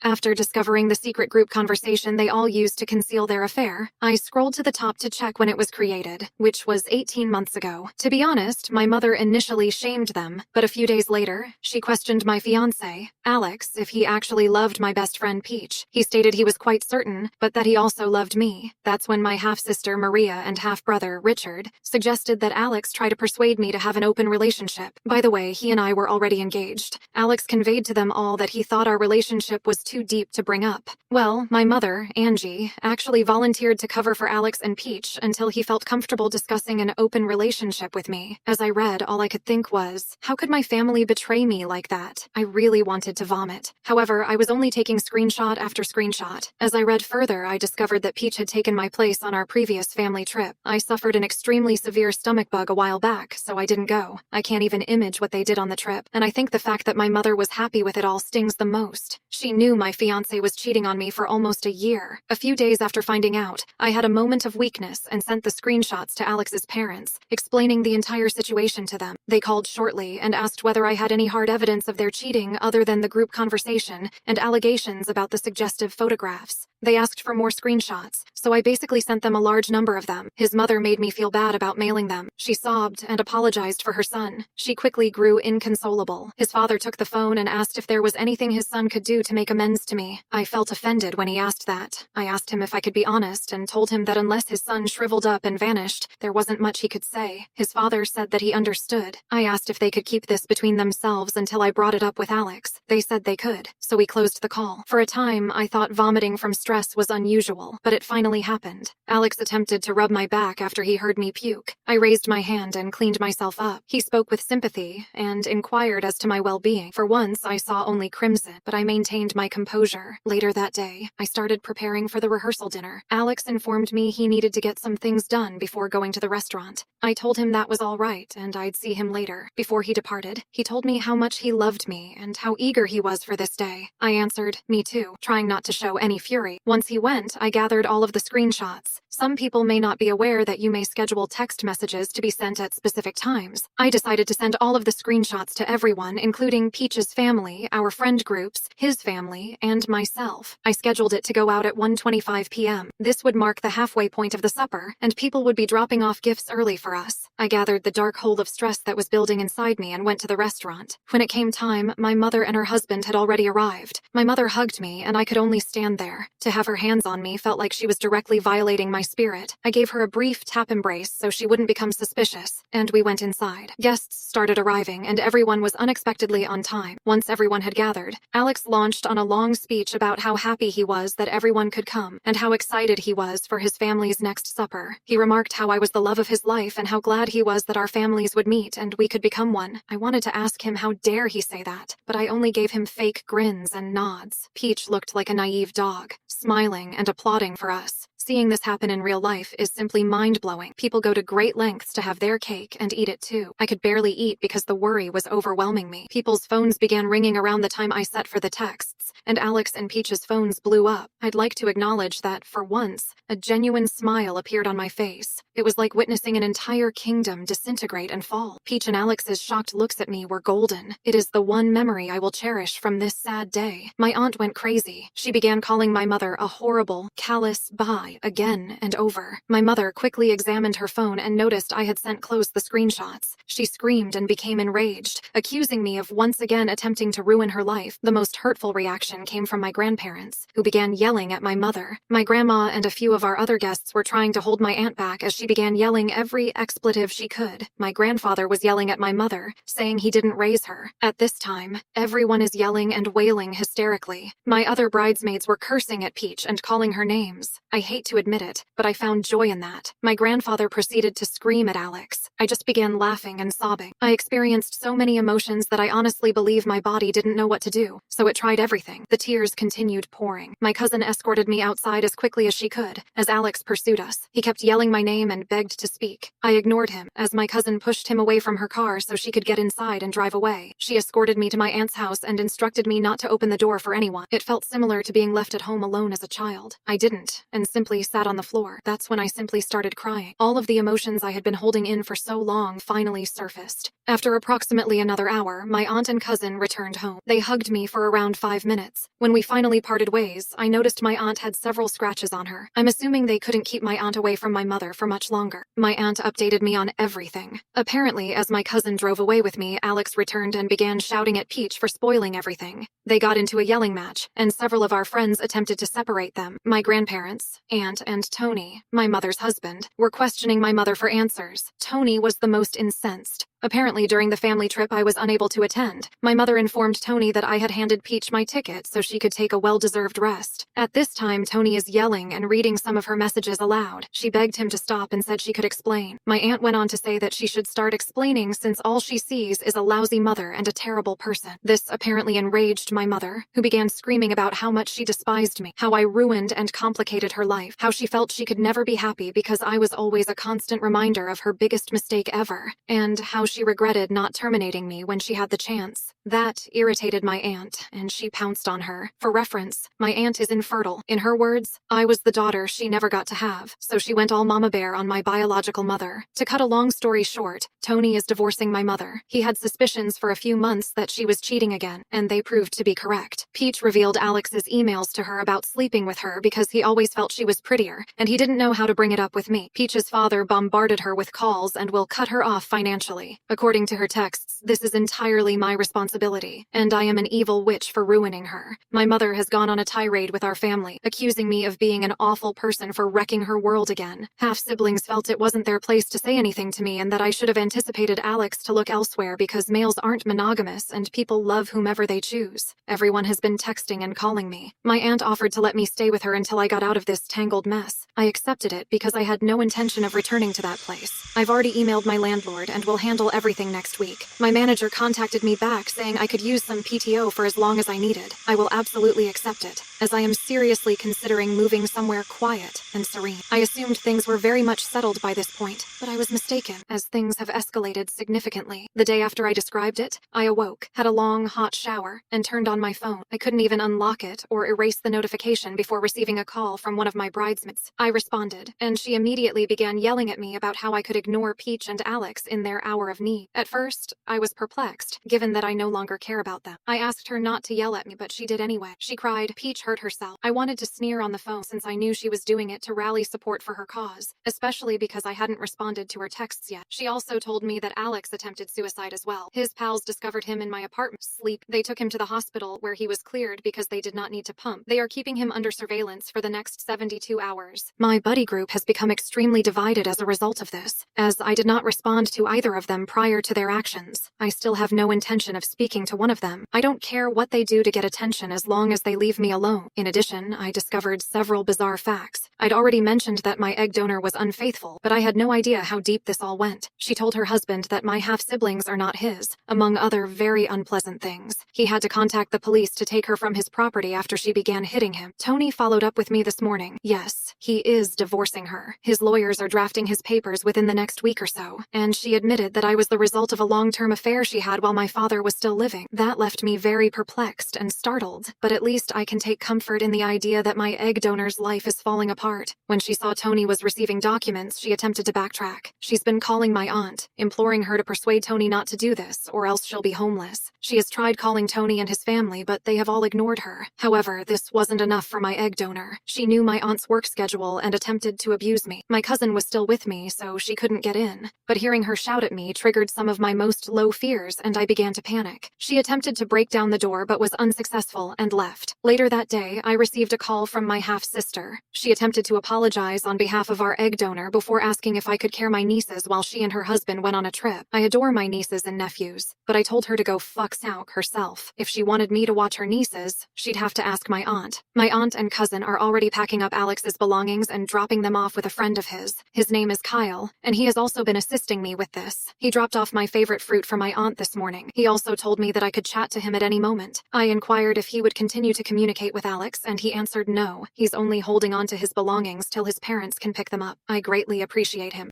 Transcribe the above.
After discovering the secret group conversation they all used to conceal their affair, I scrolled to the top to check when it was created, which was 18 months ago. To be honest, my mother initially shamed them, but a few days later, she questioned my fiancé, Alex, if he actually loved my best friend Peach. He stated he was quite certain, but that he also loved me. That's when my half-sister Maria and half-brother Richard suggested that Alex try to persuade me to have an open relationship. By the way, he and I were already engaged. Alex conveyed to them all that he thought our relationship was too deep to bring up. Well, my mother, Angie, actually volunteered to cover for Alex and Peach until he felt comfortable discussing an open relationship with me. As I read, all I could think was, how could my family betray me like that? I really wanted to vomit. However, I was only taking screenshot after screenshot. As I read further, I discovered that Peach had taken my place on our previous family trip. I suffered an extremely severe stomach bug a while back, so I didn't go. I can't even image what they did on the trip, and I think the fact that my mother was happy with it all stings the most. She knew my fiancé was cheating on me for almost a year. A few days after finding out, I had a moment of weakness and sent the screenshots to Alex's parents, explaining the entire situation to them. They called shortly and asked whether I had any hard evidence of their cheating other than the group conversation and allegations about the suggestive photographs. They asked for more screenshots, so I basically sent them a large number of them. His mother made me feel bad about mailing them. She sobbed and apologized for her son. She quickly grew inconsolable. His father took the phone and asked if there was anything his son could do to make amends to me. I felt offended when he asked that. I asked him if I could be honest and told him that unless his son shriveled up and vanished, there wasn't much he could say. His father said that he understood. I asked if they could keep this between themselves until I brought it up with Alex. They said they could, so we closed the call. For a time, I thought vomiting from stress was unusual, but it finally happened. Alex attempted to rub my back after he heard me puke. I raised my hand and cleaned myself up. He spoke with sympathy and inquired as to my well-being. For once, I saw only crimson, but I maintained my composure. Later that day, I started preparing for the rehearsal dinner. Alex informed me he needed to get some things done before going to the restaurant. I told him that was all right and I'd see him later. Before he departed, he told me how much he loved me and how eager he was for this day. I answered, me too, trying not to show any fury. Once he went, I gathered all of the screenshots. Some people may not be aware that you may schedule text messages to be sent at specific times. I decided to send all of the screenshots to everyone, including Peach's family, our friend groups, his family, and myself. I scheduled it to go out at 1:25 p.m. This would mark the halfway point of the supper, and people would be dropping off gifts early for us. I gathered the dark hole of stress that was building inside me and went to the restaurant. When it came time, my mother and her husband had already arrived. My mother hugged me, and I could only stand there. To have her hands on me felt like she was directly violating my spirit. I gave her a brief tap embrace so she wouldn't become suspicious, and we went inside. Guests started arriving, and everyone was unexpectedly on time. Once everyone had gathered, Alex launched on a long speech about how happy he was that everyone could come, and how excited he was for his family's next supper. He remarked how I was the love of his life and how glad he was that our families would meet and we could become one. I wanted to ask him how dare he say that, but I only gave him fake grins and nods. Peach looked like a naive dog, smiling and applauding for us. Seeing this happen in real life is simply mind-blowing. People go to great lengths to have their cake and eat it too. I could barely eat because the worry was overwhelming me. People's phones began ringing around the time I set for the texts, and Alex and Peach's phones blew up. I'd like to acknowledge that, for once, a genuine smile appeared on my face. It was like witnessing an entire kingdom disintegrate and fall. Peach and Alex's shocked looks at me were golden. It is the one memory I will cherish from this sad day. My aunt went crazy. She began calling my mother a horrible, callous bye again and over. My mother quickly examined her phone and noticed I had sent close the screenshots. She screamed and became enraged, accusing me of once again attempting to ruin her life. The most hurtful reaction came from my grandparents, who began yelling at my mother. My grandma and a few of our other guests were trying to hold my aunt back as she began yelling every expletive she could. My grandfather was yelling at my mother, saying he didn't raise her. At this time, everyone is yelling and wailing hysterically. My other bridesmaids were cursing at Peach and calling her names. I hate to admit it, but I found joy in that. My grandfather proceeded to scream at Alex. I just began laughing and sobbing. I experienced so many emotions that I honestly believe my body didn't know what to do, so it tried everything. The tears continued pouring. My cousin escorted me outside as quickly as she could, as Alex pursued us. He kept yelling my name and begged to speak. I ignored him, as my cousin pushed him away from her car so she could get inside and drive away. She escorted me to my aunt's house and instructed me not to open the door for anyone. It felt similar to being left at home alone as a child. I didn't, and simply simply sat on the floor. That's when I simply started crying. All of the emotions I had been holding in for so long finally surfaced. After approximately another hour, my aunt and cousin returned home. They hugged me for around 5 minutes. When we finally parted ways, I noticed my aunt had several scratches on her. I'm assuming they couldn't keep my aunt away from my mother for much longer. My aunt updated me on everything. Apparently, as my cousin drove away with me, Alex returned and began shouting at Peach for spoiling everything. They got into a yelling match, and several of our friends attempted to separate them. My grandparents, aunt, and Tony, my mother's husband, were questioning my mother for answers. Tony was the most incensed. Apparently, during the family trip, I was unable to attend. My mother informed Tony that I had handed Peach my ticket so she could take a well-deserved rest. At this time, Tony is yelling and reading some of her messages aloud. She begged him to stop and said she could explain. My aunt went on to say that she should start explaining since all she sees is a lousy mother and a terrible person. This apparently enraged my mother, who began screaming about how much she despised me, how I ruined and complicated her life, how she felt she could never be happy because I was always a constant reminder of her biggest mistake ever, and how she regretted not terminating me when she had the chance. That irritated my aunt, and she pounced on her. For reference, my aunt is infertile. In her words, I was the daughter she never got to have, so she went all mama bear on my biological mother. To cut a long story short, Tony is divorcing my mother. He had suspicions for a few months that she was cheating again, and they proved to be correct. Peach revealed Alex's emails to her about sleeping with her because he always felt she was prettier, and he didn't know how to bring it up with me. Peach's father bombarded her with calls and will cut her off financially. According to her texts, this is entirely my responsibility, and I am an evil witch for ruining her. My mother has gone on a tirade with our family, accusing me of being an awful person for wrecking her world again. Half-siblings felt it wasn't their place to say anything to me and that I should have anticipated Alex to look elsewhere because males aren't monogamous and people love whomever they choose. Everyone has been texting and calling me. My aunt offered to let me stay with her until I got out of this tangled mess. I accepted it because I had no intention of returning to that place. I've already emailed my landlord and will handle everything next week. My manager contacted me back saying I could use some PTO for as long as I needed. I will absolutely accept it, as I am seriously considering moving somewhere quiet and serene. I assumed things were very much settled by this point, but I was mistaken, as things have escalated significantly. The day after I described it, I awoke, had a long, hot shower, and turned on my phone. I couldn't even unlock it or erase the notification before receiving a call from one of my bridesmaids. I responded, and she immediately began yelling at me about how I could ignore Peach and Alex in their hour of need. At first, I was perplexed, given that I no longer care about them. I asked her not to yell at me, but she did anyway. She cried, Peach hurt herself. I wanted to sneer on the phone since I knew she was doing it to rally support for her cause, especially because I hadn't responded to her texts yet. She also told me that Alex attempted suicide as well. His pals discovered him in my apartment sleep. They took him to the hospital where he was cleared because they did not need to pump. They are keeping him under surveillance for the next 72 hours. My buddy group has become extremely divided as a result of this, as I did not respond to either of them prior to their actions. I still have no intention of speaking to one of them. I don't care what they do to get attention as long as they leave me alone. In addition, I discovered several bizarre facts. I'd already mentioned that my egg donor was unfaithful, but I had no idea how deep this all went. She told her husband that my half-siblings are not his, among other very unpleasant things. He had to contact the police to take her from his property after she began hitting him. Tony followed up with me this morning. Yes, he is divorcing her. His lawyers are drafting his papers within the next week or so, and she admitted that I was the result of a long-term affair she had while my father was still living. That left me very perplexed and startled, but at least I can take comfort in the idea that my egg donor's life is falling apart. When she saw Tony was receiving documents, she attempted to backtrack. She's been calling my aunt, imploring her to persuade Tony not to do this, or else she'll be homeless. She has tried calling Tony and his family, but they have all ignored her. However, this wasn't enough for my egg donor. She knew my aunt's work schedule and attempted to abuse me. My cousin was still with me, so she couldn't get in. But hearing her shout at me triggered some of my most low fears, and I began to panic. She attempted to break down the door but was unsuccessful and left. Later that day, I received a call from my half-sister. She attempted to apologize on behalf of our egg donor before asking if I could care my nieces while she and her husband went on a trip. I adore my nieces and nephews, but I told her to go fuck out herself. If she wanted me to watch her nieces, she'd have to ask my aunt. My aunt and cousin are already packing up Alex's belongings and dropping them off with a friend of his. His name is Kyle, and he has also been assisting me with this. He dropped off my favorite fruit for my aunt this morning. He also told me that I could chat to him at any moment. I inquired if he would continue to communicate with Alex, and he answered no. He's only holding on to his belongings till his parents can pick them up. I greatly appreciate him.